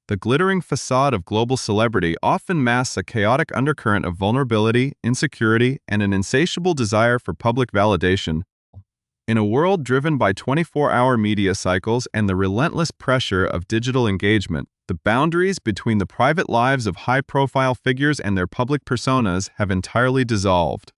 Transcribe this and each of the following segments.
The glittering facade of global celebrity often masks a chaotic undercurrent of vulnerability, insecurity, and an insatiable desire for public validation. In a world driven by 24-hour media cycles and the relentless pressure of digital engagement, the boundaries between the private lives of high-profile figures and their public personas have entirely dissolved.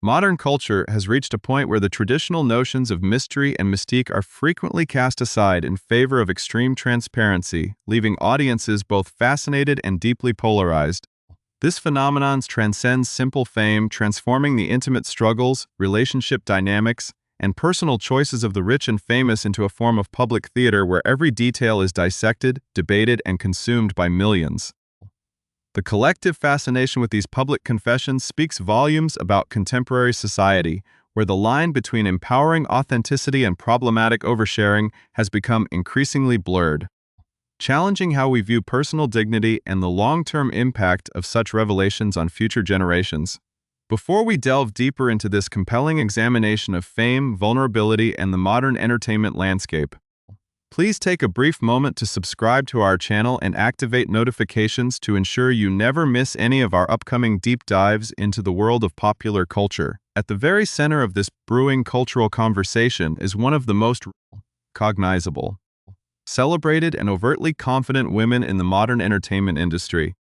Modern culture has reached a point where the traditional notions of mystery and mystique are frequently cast aside in favor of extreme transparency, leaving audiences both fascinated and deeply polarized. This phenomenon transcends simple fame, transforming the intimate struggles, relationship dynamics, and personal choices of the rich and famous into a form of public theater where every detail is dissected, debated, and consumed by millions. The collective fascination with these public confessions speaks volumes about contemporary society, where the line between empowering authenticity and problematic oversharing has become increasingly blurred, challenging how we view personal dignity and the long-term impact of such revelations on future generations. Before we delve deeper into this compelling examination of fame, vulnerability, and the modern entertainment landscape, please take a brief moment to subscribe to our channel and activate notifications to ensure you never miss any of our upcoming deep dives into the world of popular culture. At the very center of this brewing cultural conversation is one of the most cognizable, celebrated, and overtly confident women in the modern entertainment industry.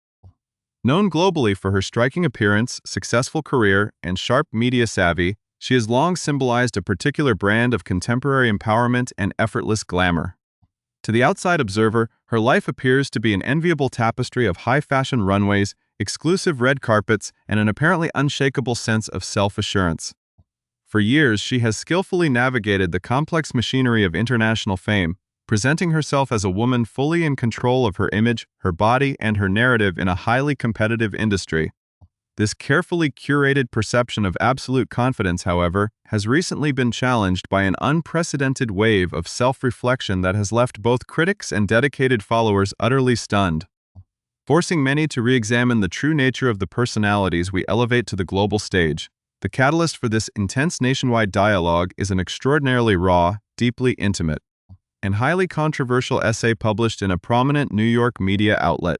Known globally for her striking appearance, successful career, and sharp media savvy, she has long symbolized a particular brand of contemporary empowerment and effortless glamour. To the outside observer, her life appears to be an enviable tapestry of high-fashion runways, exclusive red carpets, and an apparently unshakable sense of self-assurance. For years, she has skillfully navigated the complex machinery of international fame, presenting herself as a woman fully in control of her image, her body, and her narrative in a highly competitive industry. This carefully curated perception of absolute confidence, however, has recently been challenged by an unprecedented wave of self-reflection that has left both critics and dedicated followers utterly stunned, forcing many to re-examine the true nature of the personalities we elevate to the global stage. The catalyst for this intense nationwide dialogue is an extraordinarily raw, deeply intimate, and highly controversial essay published in a prominent New York media outlet.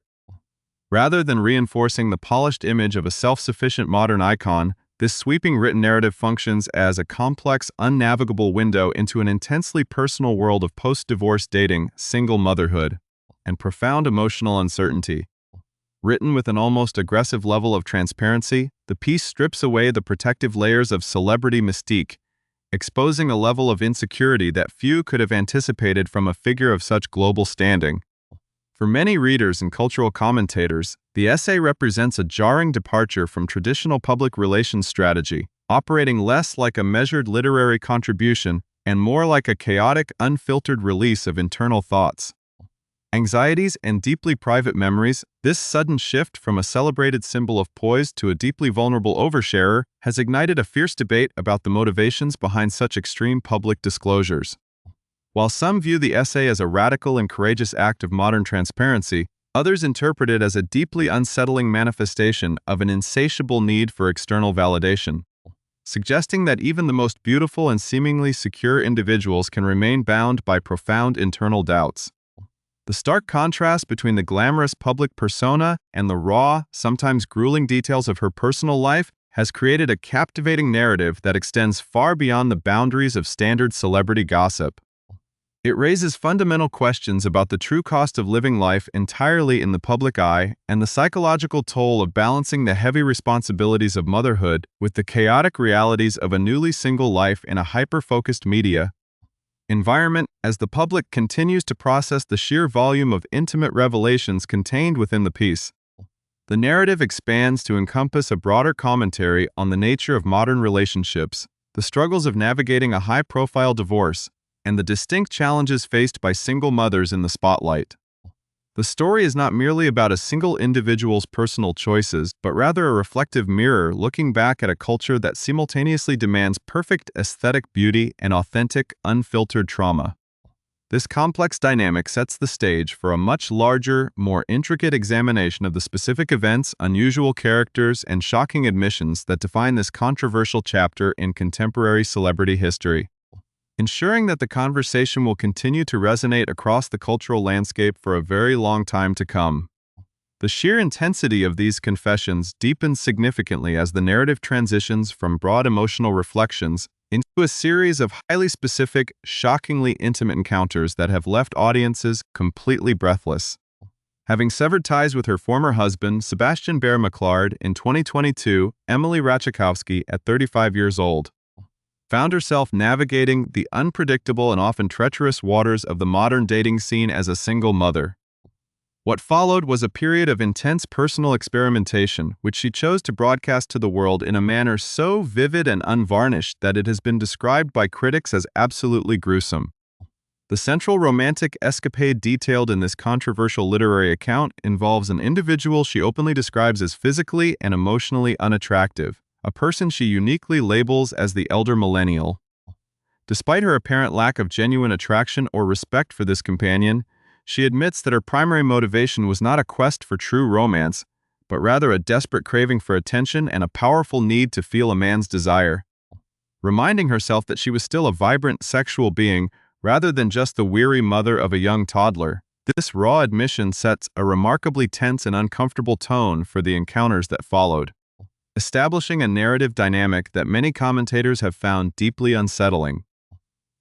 Rather than reinforcing the polished image of a self-sufficient modern icon, this sweeping written narrative functions as a complex, unnavigable window into an intensely personal world of post-divorce dating, single motherhood, and profound emotional uncertainty. Written with an almost aggressive level of transparency, the piece strips away the protective layers of celebrity mystique, exposing a level of insecurity that few could have anticipated from a figure of such global standing. For many readers and cultural commentators, the essay represents a jarring departure from traditional public relations strategy, operating less like a measured literary contribution and more like a chaotic, unfiltered release of internal thoughts, anxieties, and deeply private memories. This sudden shift from a celebrated symbol of poise to a deeply vulnerable oversharer has ignited a fierce debate about the motivations behind such extreme public disclosures. While some view the essay as a radical and courageous act of modern transparency, others interpret it as a deeply unsettling manifestation of an insatiable need for external validation, suggesting that even the most beautiful and seemingly secure individuals can remain bound by profound internal doubts. The stark contrast between the glamorous public persona and the raw, sometimes grueling details of her personal life has created a captivating narrative that extends far beyond the boundaries of standard celebrity gossip. It raises fundamental questions about the true cost of living life entirely in the public eye and the psychological toll of balancing the heavy responsibilities of motherhood with the chaotic realities of a newly single life in a hyper-focused media environment. As the public continues to process the sheer volume of intimate revelations contained within the piece, the narrative expands to encompass a broader commentary on the nature of modern relationships, the struggles of navigating a high-profile divorce, and the distinct challenges faced by single mothers in the spotlight. The story is not merely about a single individual's personal choices, but rather a reflective mirror looking back at a culture that simultaneously demands perfect aesthetic beauty and authentic, unfiltered trauma. This complex dynamic sets the stage for a much larger, more intricate examination of the specific events, unusual characters, and shocking admissions that define this controversial chapter in contemporary celebrity history. ensuring that the conversation will continue to resonate across the cultural landscape for a very long time to come. The sheer intensity of these confessions deepens significantly as the narrative transitions from broad emotional reflections into a series of highly specific, shockingly intimate encounters that have left audiences completely breathless. Having severed ties with her former husband, Sebastian Bear McLeod, in 2022, Emily Ratajkowski, at 35 years old, found herself navigating the unpredictable and often treacherous waters of the modern dating scene as a single mother. What followed was a period of intense personal experimentation, which she chose to broadcast to the world in a manner so vivid and unvarnished that it has been described by critics as absolutely gruesome. The central romantic escapade detailed in this controversial literary account involves an individual she openly describes as physically and emotionally unattractive, a person she uniquely labels as the elder millennial. Despite her apparent lack of genuine attraction or respect for this companion, she admits that her primary motivation was not a quest for true romance, but rather a desperate craving for attention and a powerful need to feel a man's desire. Reminding herself that she was still a vibrant sexual being rather than just the weary mother of a young toddler, this raw admission sets a remarkably tense and uncomfortable tone for the encounters that followed, establishing a narrative dynamic that many commentators have found deeply unsettling.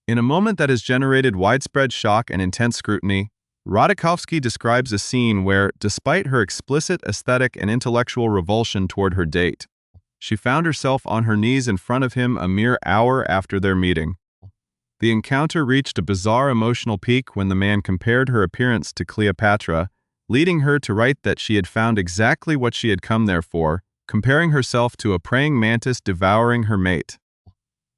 In a moment that has generated widespread shock and intense scrutiny, Ratajkowski describes a scene where, despite her explicit aesthetic and intellectual revulsion toward her date, she found herself on her knees in front of him a mere hour after their meeting. The encounter reached a bizarre emotional peak when the man compared her appearance to Cleopatra, leading her to write that she had found exactly what she had come there for, comparing herself to a praying mantis devouring her mate.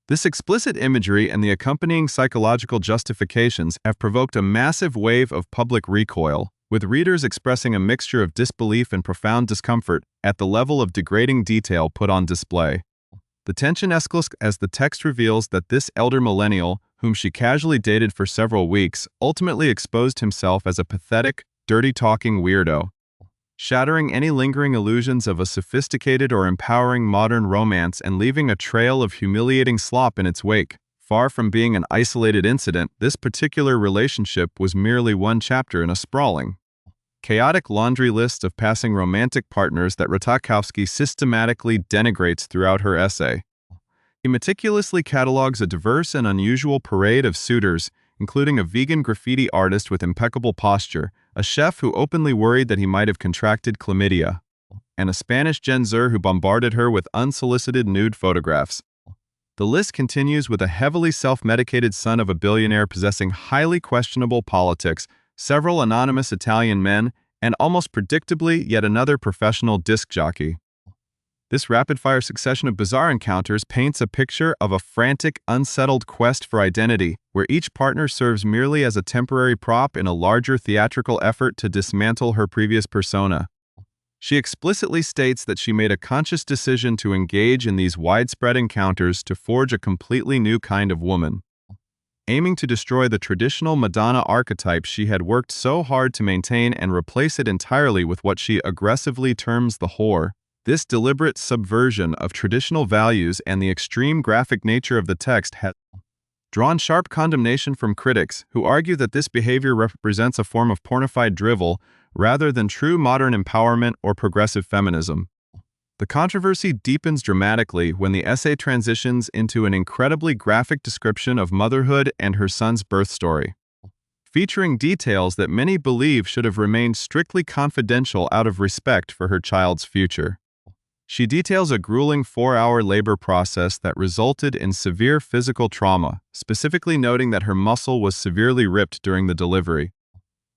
This explicit imagery and the accompanying psychological justifications have provoked a massive wave of public recoil, with readers expressing a mixture of disbelief and profound discomfort at the level of degrading detail put on display. The tension escalates as the text reveals that this elder millennial, whom she casually dated for several weeks, ultimately exposed himself as a pathetic, dirty-talking weirdo, shattering any lingering illusions of a sophisticated or empowering modern romance and leaving a trail of humiliating slop in its wake. Far from being an isolated incident, this particular relationship was merely one chapter in a sprawling, chaotic laundry list of passing romantic partners that Ratajkowski systematically denigrates throughout her essay. He meticulously catalogues a diverse and unusual parade of suitors, including a vegan graffiti artist with impeccable posture, a chef who openly worried that he might have contracted chlamydia, and a Spanish Gen Zer who bombarded her with unsolicited nude photographs. The list continues with a heavily self-medicated son of a billionaire possessing highly questionable politics, several anonymous Italian men, and almost predictably yet another professional disc jockey. This rapid-fire succession of bizarre encounters paints a picture of a frantic, unsettled quest for identity, where each partner serves merely as a temporary prop in a larger theatrical effort to dismantle her previous persona. She explicitly states that she made a conscious decision to engage in these widespread encounters to forge a completely new kind of woman. Aiming to destroy the traditional Madonna archetype she had worked so hard to maintain and replace it entirely with what she aggressively terms the whore. This deliberate subversion of traditional values and the extreme graphic nature of the text has drawn sharp condemnation from critics who argue that this behavior represents a form of pornified drivel rather than true modern empowerment or progressive feminism. The controversy deepens dramatically when the essay transitions into an incredibly graphic description of motherhood and her son's birth story, featuring details that many believe should have remained strictly confidential out of respect for her child's future. She details a grueling 4-hour labor process that resulted in severe physical trauma, specifically noting that her muscle was severely ripped during the delivery.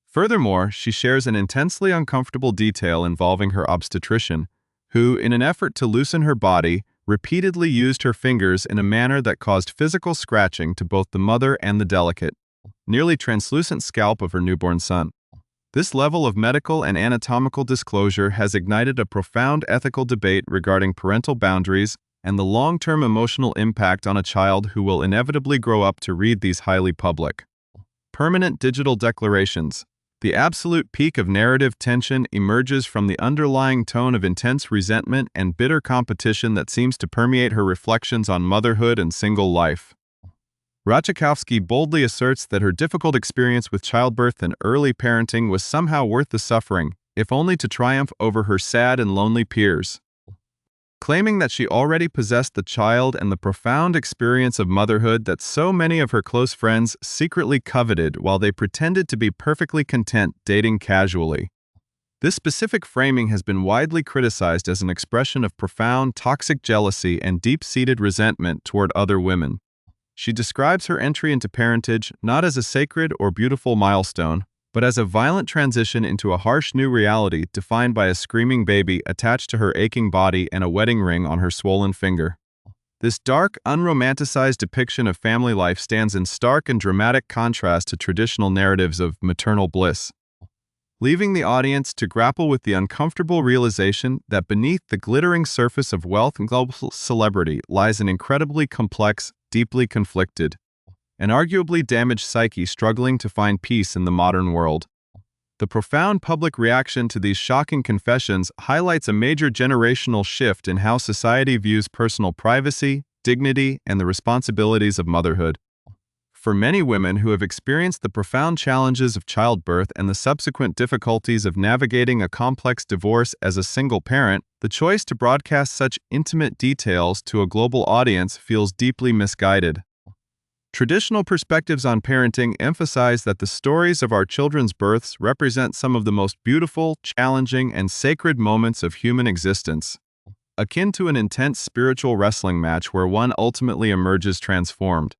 Furthermore, she shares an intensely uncomfortable detail involving her obstetrician, who, in an effort to loosen her body, repeatedly used her fingers in a manner that caused physical scratching to both the mother and the delicate, nearly translucent scalp of her newborn son. This level of medical and anatomical disclosure has ignited a profound ethical debate regarding parental boundaries and the long-term emotional impact on a child who will inevitably grow up to read these highly public, permanent digital declarations. The absolute peak of narrative tension emerges from the underlying tone of intense resentment and bitter competition that seems to permeate her reflections on motherhood and single life. Ratajkowski boldly asserts that her difficult experience with childbirth and early parenting was somehow worth the suffering, if only to triumph over her sad and lonely peers. Claiming that she already possessed the child and the profound experience of motherhood that so many of her close friends secretly coveted while they pretended to be perfectly content dating casually. This specific framing has been widely criticized as an expression of profound toxic jealousy and deep-seated resentment toward other women. She describes her entry into parentage not as a sacred or beautiful milestone, but as a violent transition into a harsh new reality defined by a screaming baby attached to her aching body and a wedding ring on her swollen finger. This dark, unromanticized depiction of family life stands in stark and dramatic contrast to traditional narratives of maternal bliss, leaving the audience to grapple with the uncomfortable realization that beneath the glittering surface of wealth and global celebrity lies an incredibly complex, deeply conflicted, and arguably damaged psyche struggling to find peace in the modern world. The profound public reaction to these shocking confessions highlights a major generational shift in how society views personal privacy, dignity, and the responsibilities of motherhood. For many women who have experienced the profound challenges of childbirth and the subsequent difficulties of navigating a complex divorce as a single parent, the choice to broadcast such intimate details to a global audience feels deeply misguided. Traditional perspectives on parenting emphasize that the stories of our children's births represent some of the most beautiful, challenging, and sacred moments of human existence, akin to an intense spiritual wrestling match where one ultimately emerges transformed.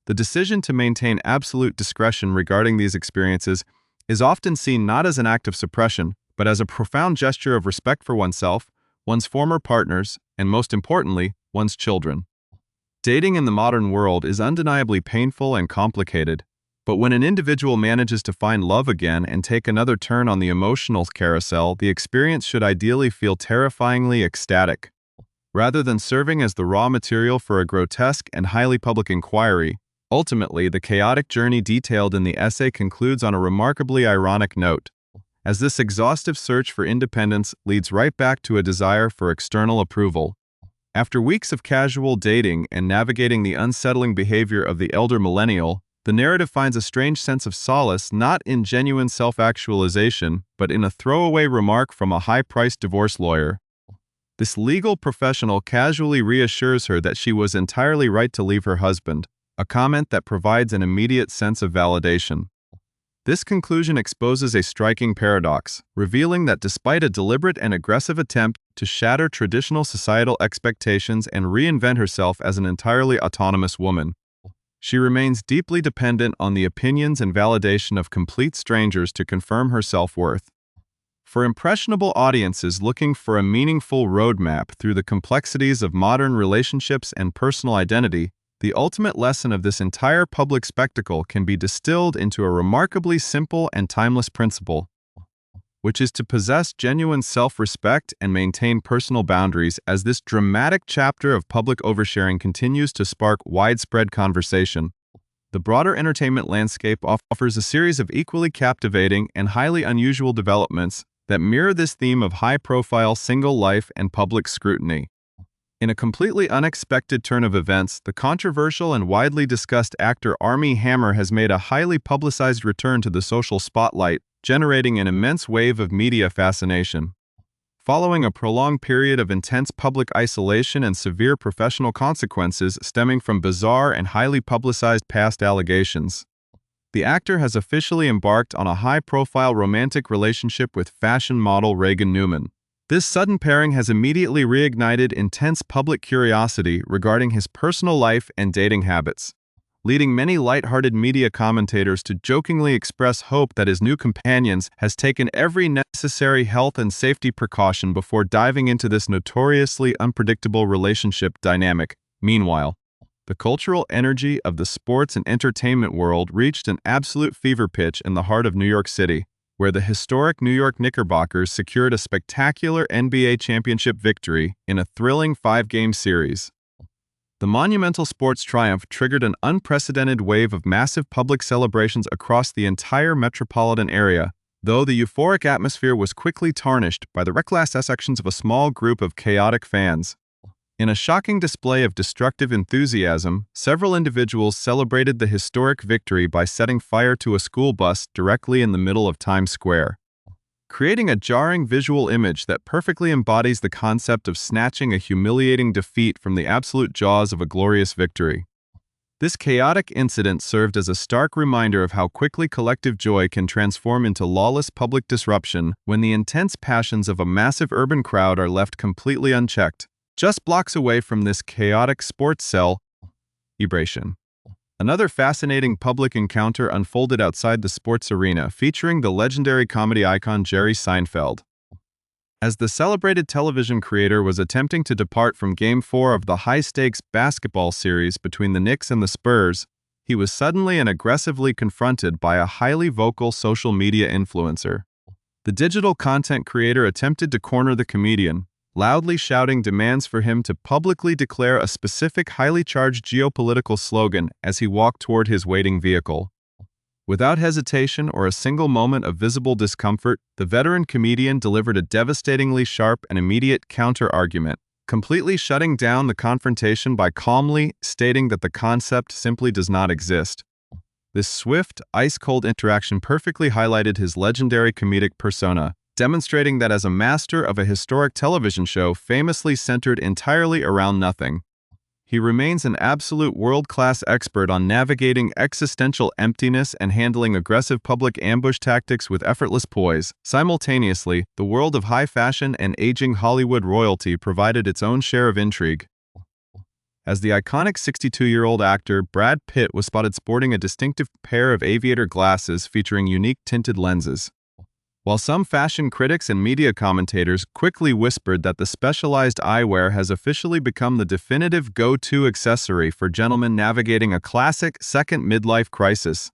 The decision to maintain absolute discretion regarding these experiences is often seen not as an act of suppression, but as a profound gesture of respect for oneself, one's former partners, and most importantly, one's children. Dating in the modern world is undeniably painful and complicated, but when an individual manages to find love again and take another turn on the emotional carousel, the experience should ideally feel terrifyingly ecstatic. Rather than serving as the raw material for a grotesque and highly public inquiry, ultimately, the chaotic journey detailed in the essay concludes on a remarkably ironic note, as this exhaustive search for independence leads right back to a desire for external approval. After weeks of casual dating and navigating the unsettling behavior of the elder millennial, the narrative finds a strange sense of solace not in genuine self-actualization, but in a throwaway remark from a high-priced divorce lawyer. This legal professional casually reassures her that she was entirely right to leave her husband, a comment that provides an immediate sense of validation. This conclusion exposes a striking paradox, revealing that despite a deliberate and aggressive attempt to shatter traditional societal expectations and reinvent herself as an entirely autonomous woman, she remains deeply dependent on the opinions and validation of complete strangers to confirm her self-worth. For impressionable audiences looking for a meaningful roadmap through the complexities of modern relationships and personal identity, the ultimate lesson of this entire public spectacle can be distilled into a remarkably simple and timeless principle, which is to possess genuine self-respect and maintain personal boundaries as this dramatic chapter of public oversharing continues to spark widespread conversation. The broader entertainment landscape offers a series of equally captivating and highly unusual developments that mirror this theme of high-profile single life and public scrutiny. In a completely unexpected turn of events, the controversial and widely discussed actor Armie Hammer has made a highly publicized return to the social spotlight, generating an immense wave of media fascination. Following a prolonged period of intense public isolation and severe professional consequences stemming from bizarre and highly publicized past allegations, the actor has officially embarked on a high-profile romantic relationship with fashion model Reagan Newman. This sudden pairing has immediately reignited intense public curiosity regarding his personal life and dating habits, leading many light-hearted media commentators to jokingly express hope that his new companion has taken every necessary health and safety precaution before diving into this notoriously unpredictable relationship dynamic. Meanwhile, the cultural energy of the sports and entertainment world reached an absolute fever pitch in the heart of New York City, where the historic New York Knickerbockers secured a spectacular NBA championship victory in a thrilling 5-game series. The monumental sports triumph triggered an unprecedented wave of massive public celebrations across the entire metropolitan area, though the euphoric atmosphere was quickly tarnished by the reckless actions of a small group of chaotic fans. In a shocking display of destructive enthusiasm, several individuals celebrated the historic victory by setting fire to a school bus directly in the middle of Times Square, creating a jarring visual image that perfectly embodies the concept of snatching a humiliating defeat from the absolute jaws of a glorious victory. This chaotic incident served as a stark reminder of how quickly collective joy can transform into lawless public disruption when the intense passions of a massive urban crowd are left completely unchecked. Just blocks away from this chaotic sports celebration, another fascinating public encounter unfolded outside the sports arena, featuring the legendary comedy icon Jerry Seinfeld. As the celebrated television creator was attempting to depart from Game 4 of the high-stakes basketball series between the Knicks and the Spurs, he was suddenly and aggressively confronted by a highly vocal social media influencer. The digital content creator attempted to corner the comedian, loudly shouting demands for him to publicly declare a specific highly charged geopolitical slogan as he walked toward his waiting vehicle. Without hesitation or a single moment of visible discomfort, the veteran comedian delivered a devastatingly sharp and immediate counter-argument, completely shutting down the confrontation by calmly stating that the concept simply does not exist. This swift, ice-cold interaction perfectly highlighted his legendary comedic persona, demonstrating that as a master of a historic television show famously centered entirely around nothing, he remains an absolute world-class expert on navigating existential emptiness and handling aggressive public ambush tactics with effortless poise. Simultaneously, the world of high fashion and aging Hollywood royalty provided its own share of intrigue, as the iconic 62-year-old actor Brad Pitt was spotted sporting a distinctive pair of aviator glasses featuring unique tinted lenses. While some fashion critics and media commentators quickly whispered that the specialized eyewear has officially become the definitive go-to accessory for gentlemen navigating a classic second midlife crisis,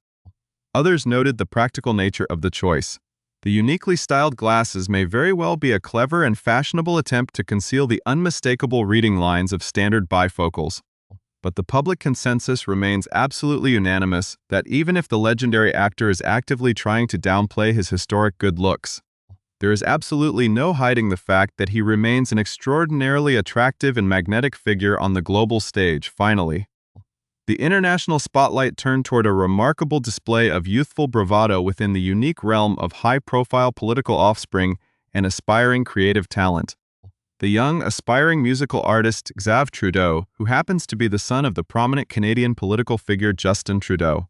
others noted the practical nature of the choice. The uniquely styled glasses may very well be a clever and fashionable attempt to conceal the unmistakable reading lines of standard bifocals. But the public consensus remains absolutely unanimous that even if the legendary actor is actively trying to downplay his historic good looks, there is absolutely no hiding the fact that he remains an extraordinarily attractive and magnetic figure on the global stage. Finally, the international spotlight turned toward a remarkable display of youthful bravado within the unique realm of high-profile political offspring and aspiring creative talent. The young, aspiring musical artist Justin Trudeau, who happens to be the son of the prominent Canadian political figure Justin Trudeau,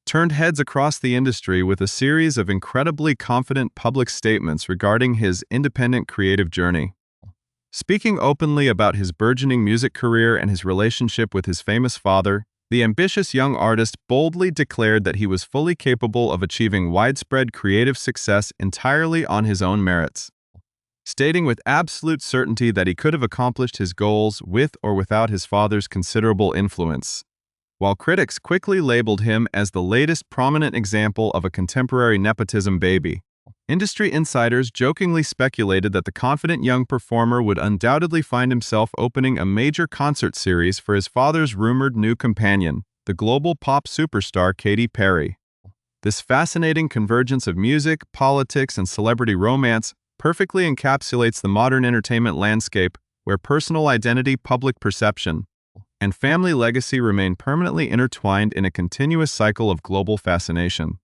turned heads across the industry with a series of incredibly confident public statements regarding his independent creative journey. Speaking openly about his burgeoning music career and his relationship with his famous father, the ambitious young artist boldly declared that he was fully capable of achieving widespread creative success entirely on his own merits, stating with absolute certainty that he could have accomplished his goals with or without his father's considerable influence. While critics quickly labeled him as the latest prominent example of a contemporary nepotism baby, industry insiders jokingly speculated that the confident young performer would undoubtedly find himself opening a major concert series for his father's rumored new companion, the global pop superstar Katy Perry. This fascinating convergence of music, politics, and celebrity romance perfectly encapsulates the modern entertainment landscape, where personal identity, public perception, and family legacy remain permanently intertwined in a continuous cycle of global fascination.